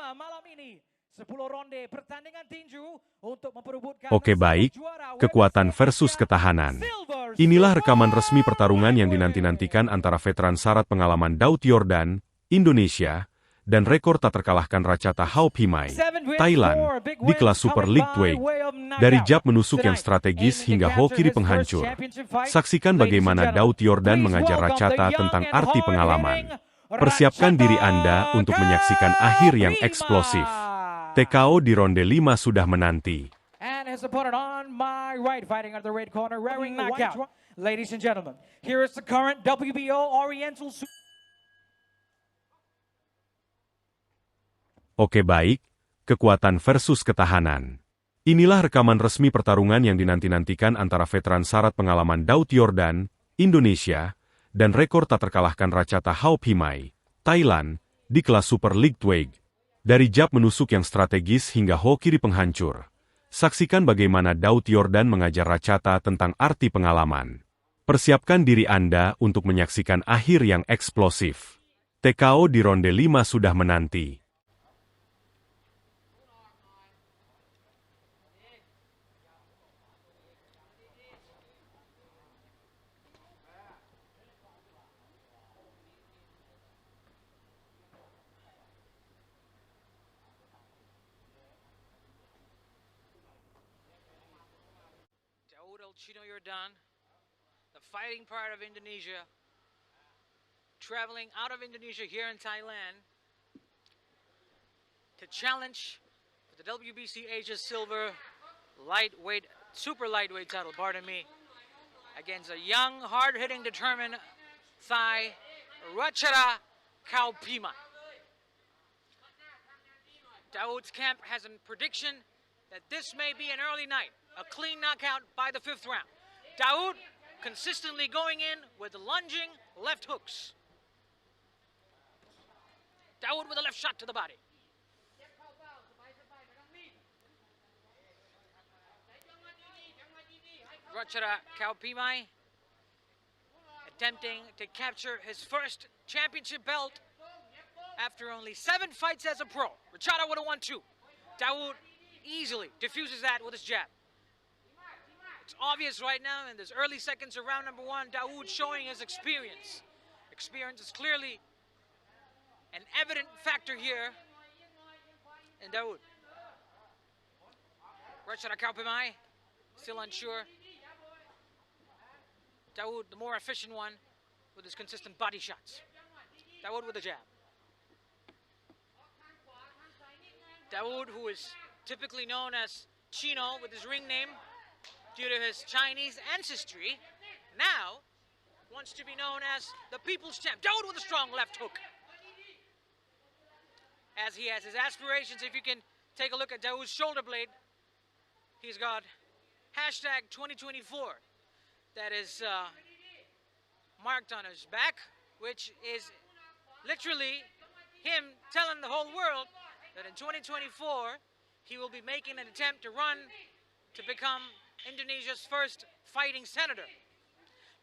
kedua malam ini. 10 ronde pertandingan tinju untuk memperebutkan. Oke baik, kekuatan versus ketahanan. Inilah rekaman resmi pertarungan yang dinanti-nantikan antara veteran syarat pengalaman Daud Yordan, Indonesia, dan rekor tak terkalahkan Rachata Khaophimai, Thailand, di kelas Super League Twig. Dari jab menusuk yang strategis hingga ho kiri penghancur. Saksikan bagaimana Daud Yordan mengajar Rachata tentang arti pengalaman. Persiapkan diri Anda untuk menyaksikan akhir yang eksplosif. TKO di ronde 5 sudah menanti. And his opponent on my right, fighting at the red corner, wearing knockout. Ladies and gentlemen, here is the current WBO Oriental. Oke baik, kekuatan versus ketahanan. Inilah rekaman resmi pertarungan yang dinanti-nantikan antara veteran syarat pengalaman Daud Yordan, Indonesia, dan rekor tak terkalahkan Rachata Khaophimai, Thailand, di kelas Super League Twig. Dari jab menusuk yang strategis hingga ho kiri penghancur. Saksikan bagaimana Daud Yordan mengajar Rachata tentang arti pengalaman. Persiapkan diri Anda untuk menyaksikan akhir yang eksplosif. TKO di ronde 5 sudah menanti. Daud Yordan, the fighting part of Indonesia, traveling out of Indonesia here in Thailand to challenge for the WBC Asia Silver lightweight, super lightweight title, pardon me, against a young, hard-hitting, determined Thai, Rachata Khaophimai. Daud's camp has a prediction that this may be an early night, a clean knockout by the 5th round. Daud consistently going in with lunging left hooks. Daud with a left shot to the body. Rachata Khaophimai attempting to capture his first championship belt after only 7 fights as a pro. Rachata would have won 2. Daud easily diffuses that with his jab. It's obvious right now in this early seconds of round number 1, Daud showing his experience. Experience is clearly an evident factor here in Daud. Rachata Khaophimai still unsure. Daud, the more efficient one, with his consistent body shots. Daud with a jab. Daud, who is typically known as Chino with his ring name due to his Chinese ancestry, now wants to be known as the People's Champ. Daud with a strong left hook. As he has his aspirations, if you can take a look at Daud's shoulder blade, he's got hashtag 2024 that is marked on his back, which is literally him telling the whole world that in 2024, he will be making an attempt to run to become Indonesia's first fighting senator.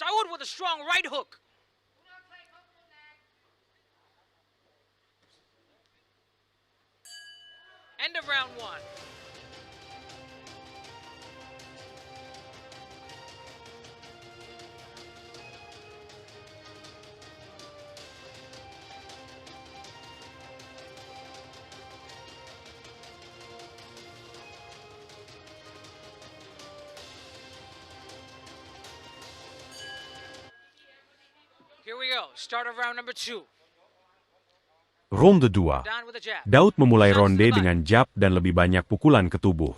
Daud with a strong right hook. End of round 1. Here we go, start of round number 2. Ronde 2. Daud memulai ronde dengan jab dan lebih banyak pukulan ke tubuh.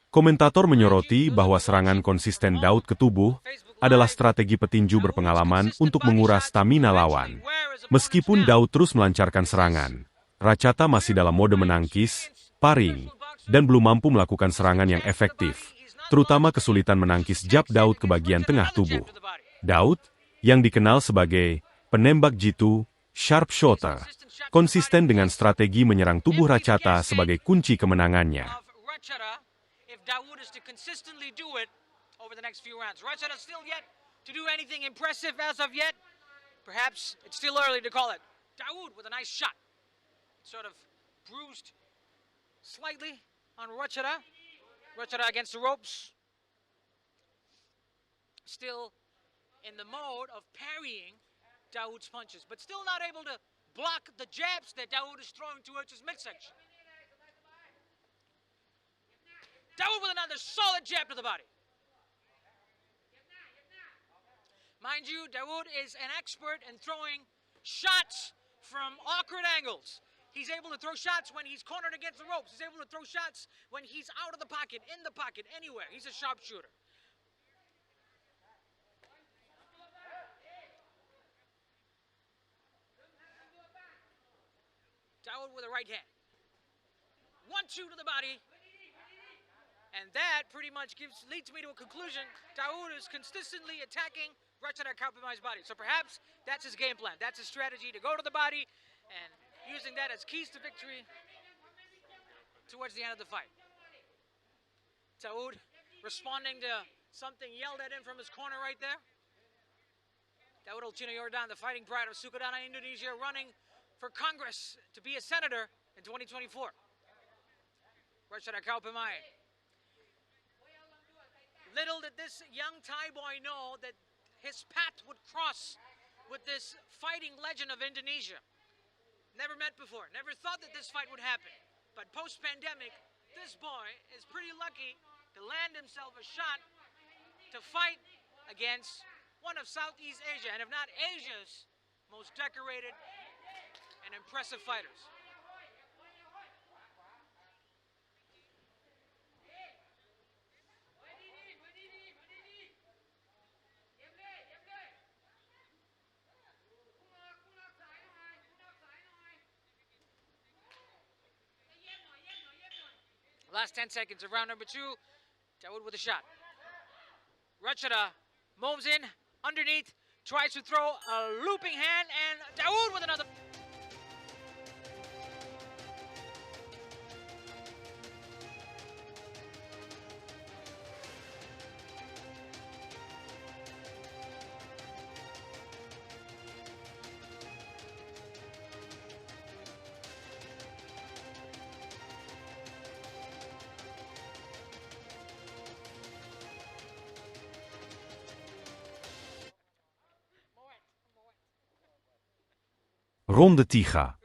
Komentator menyoroti bahwa serangan konsisten Daud ke tubuh adalah strategi petinju berpengalaman untuk menguras stamina lawan. Meskipun Daud terus melancarkan serangan, Rachata masih dalam mode menangkis, paring, dan belum mampu melakukan serangan yang efektif, terutama kesulitan menangkis jab Daud ke bagian tengah tubuh. Daud, yang dikenal sebagai penembak jitu, sharpshooter, konsisten dengan strategi menyerang tubuh Rachata sebagai kunci kemenangannya. Perhaps it's still early to call it. Daud with a nice shot. Sort of bruised slightly on Rachata. Rachata against the ropes. Still in the mode of parrying Daud's punches, but still not able to block the jabs that Daud is throwing towards his midsection. Daud with another solid jab to the body. Mind you, Daud is an expert in throwing shots from awkward angles. He's able to throw shots when he's cornered against the ropes. He's able to throw shots when he's out of the pocket, in the pocket, anywhere. He's a sharpshooter. Daud with a right hand. 1-2 to the body. And that pretty much leads me to a conclusion. Daud is consistently attacking Rachata Khaophimai's body. So perhaps that's his game plan. That's his strategy, to go to the body and using that as keys to victory towards the end of the fight. Daud responding to something yelled at him from his corner right there. Daud Yordan, the fighting pride of Sukadana, Indonesia, running for Congress to be a senator in 2024. Rachata Khaophimai. Little did this young Thai boy know that his path would cross with this fighting legend of Indonesia. Never met before, never thought that this fight would happen. But post-pandemic, this boy is pretty lucky to land himself a shot to fight against one of Southeast Asia, and if not Asia's most decorated and impressive fighters. Last 10 seconds of round number 2. Daud with a shot. Rachata moves in underneath, tries to throw a looping hand, and Daud with another. Ronde 3.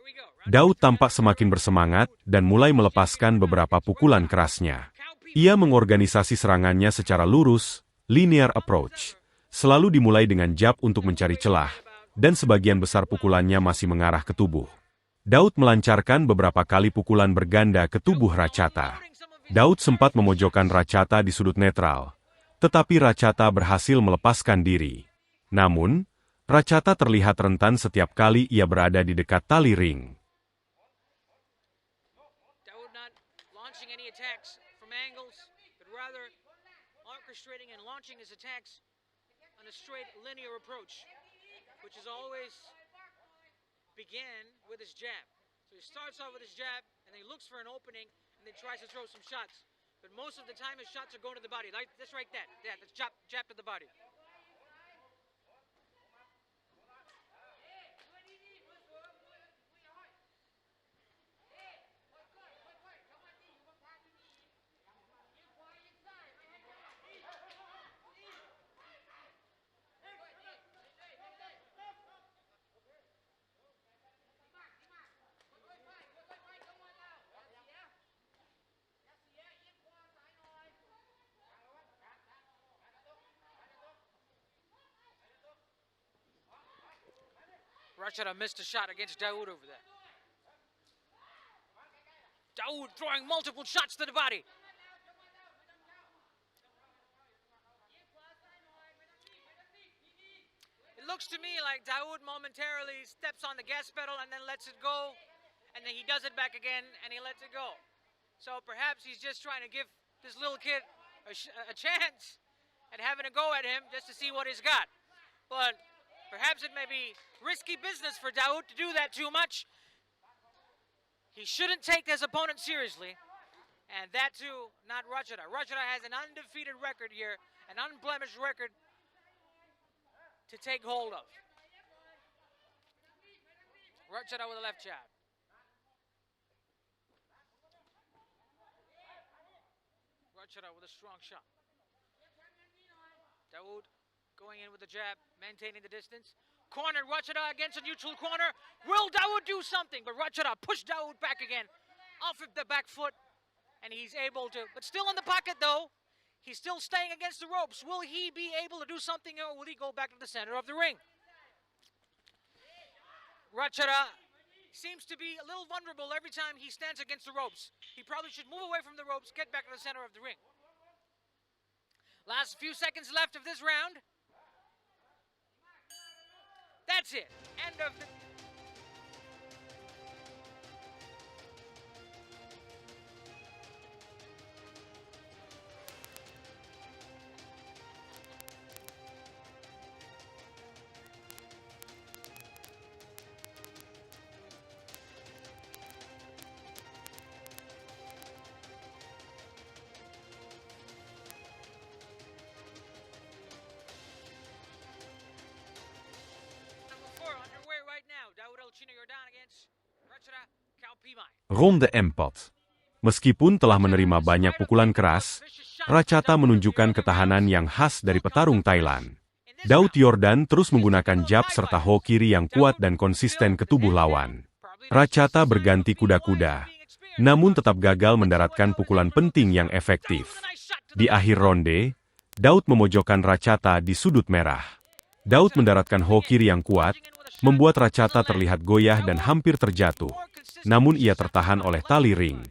Daud tampak semakin bersemangat dan mulai melepaskan beberapa pukulan kerasnya. Ia mengorganisasi serangannya secara lurus, linear approach. Selalu dimulai dengan jab untuk mencari celah, dan sebagian besar pukulannya masih mengarah ke tubuh. Daud melancarkan beberapa kali pukulan berganda ke tubuh Rachata. Daud sempat memojokkan Rachata di sudut netral, tetapi Rachata berhasil melepaskan diri. Namun, Rachata terlihat rentan setiap kali ia berada di dekat tali ring. Daud not launching any attacks from angles, but rather orchestrating and launching his attacks on a straight linear approach, which is always begin with his jab. So he starts off with his jab, and then he looks for an opening, and then tries to throw some shots. But most of the time his shots are going to the body, like this right there. Yeah, that's jab to the body. Rachata missed a shot against Daud over there. Daud throwing multiple shots to the body. It looks to me like Daud momentarily steps on the gas pedal and then lets it go, and then he does it back again and he lets it go. So perhaps he's just trying to give this little kid a chance and having a go at him just to see what he's got. But perhaps it may be risky business for Daud to do that too much. He shouldn't take his opponent seriously. And that too, not Rachata. Rachata has an undefeated record here, an unblemished record to take hold of. Rachata with a left jab. Rachata with a strong shot. Daud going in with the jab, maintaining the distance. Corner, Rachata against a neutral corner. Will Daud do something? But Rachata pushed Daud back again, off of the back foot. And he's able to, but still in the pocket though. He's still staying against the ropes. Will he be able to do something, or will he go back to the center of the ring? Rachata seems to be a little vulnerable every time he stands against the ropes. He probably should move away from the ropes, get back to the center of the ring. Last few seconds left of this round. That's it. End of the... underway right now. Daud Yordan against Rachata Khaophimai. Ronde 4. Meskipun telah menerima banyak pukulan keras, Rachata menunjukkan ketahanan yang khas dari petarung Thailand. Daud Yordan terus menggunakan jab serta ho kiri yang kuat dan konsisten ke tubuh lawan. Rachata berganti kuda-kuda, namun tetap gagal mendaratkan pukulan penting yang efektif. Di akhir ronde, Daud memojokkan Rachata di sudut merah. Daud mendaratkan ho kiri yang kuat, membuat Rachata terlihat goyah dan hampir terjatuh. Namun ia tertahan oleh tali ring.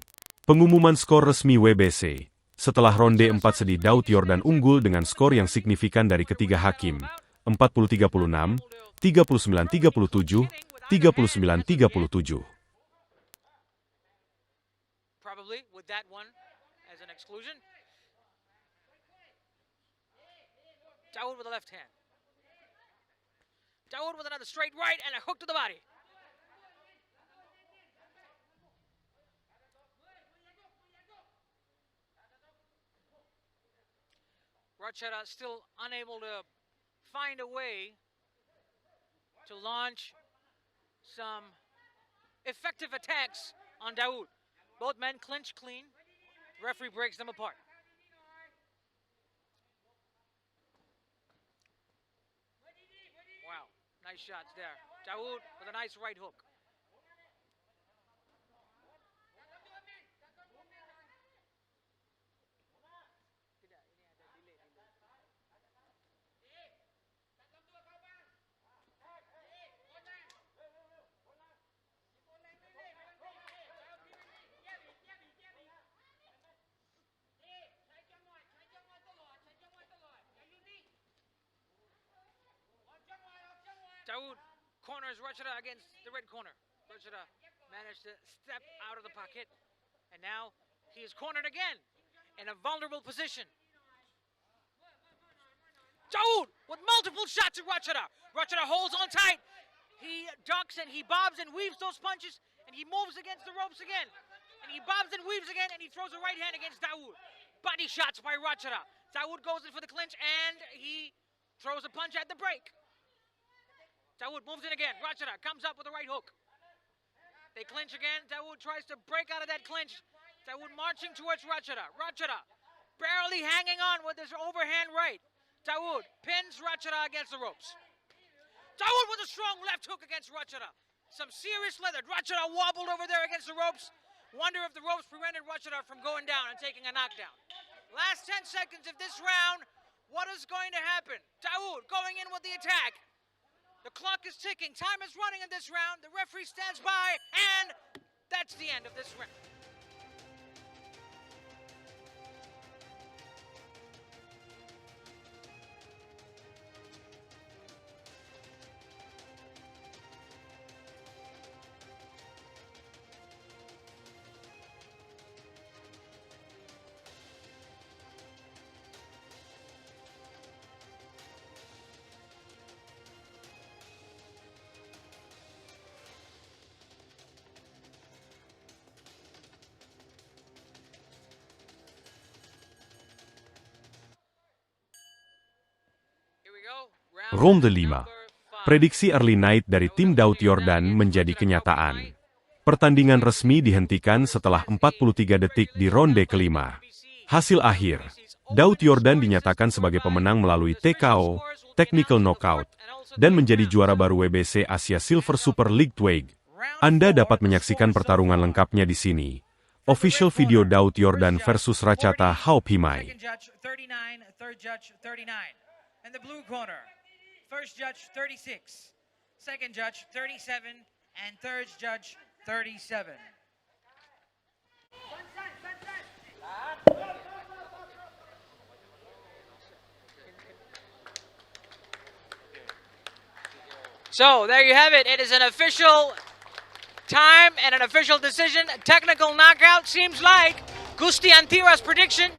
Pengumuman skor resmi WBC. Setelah ronde 4 sedi, Daud Yordan unggul dengan skor yang signifikan dari ketiga hakim, 40-36, 39-37, 39-37. Probably with that one as an exclusion. Daud with the left hand. Daud with another straight right and a hook to the body. Rachata still unable to find a way to launch some effective attacks on Daud. Both men clinch clean. The referee breaks them apart. Wow, nice shots there. Daud with a nice right hook. Daud corners Rachata against the red corner. Rachata managed to step out of the pocket, and now he is cornered again in a vulnerable position. Daud with multiple shots at Rachata. Rachata holds on tight. He ducks and he bobs and weaves those punches, and he moves against the ropes again. And he bobs and weaves again, and he throws a right hand against Daud. Body shots by Rachata. Daud goes in for the clinch, and he throws a punch at the break. Daud moves in again. Rachata comes up with a right hook. They clinch again. Daud tries to break out of that clinch. Daud marching towards Rachata. Rachata barely hanging on with his overhand right. Daud pins Rachata against the ropes. Daud with a strong left hook against Rachata. Some serious leather. Rachata wobbled over there against the ropes. Wonder if the ropes prevented Rachata from going down and taking a knockdown. Last 10 seconds of this round. What is going to happen? Daud going in with the attack. The clock is ticking. Time is running in this round. The referee stands by, and that's the end of this round. Ronde 5. Prediksi early night dari tim Daud Yordan menjadi kenyataan. Pertandingan resmi dihentikan setelah 43 detik di ronde kelima. Hasil akhir, Daud Yordan dinyatakan sebagai pemenang melalui TKO, Technical Knockout, dan menjadi juara baru WBC Asia Silver Super Lightweight. Anda dapat menyaksikan pertarungan lengkapnya di sini. Official video Daud Yordan versus Rachata Khaophimai. Second judge 39, third judge 39. In the blue corner, first judge 36, second judge 37, and third judge 37. So there you have it. It is an official time and an official decision. Technical knockout seems like Gusti Antira's prediction.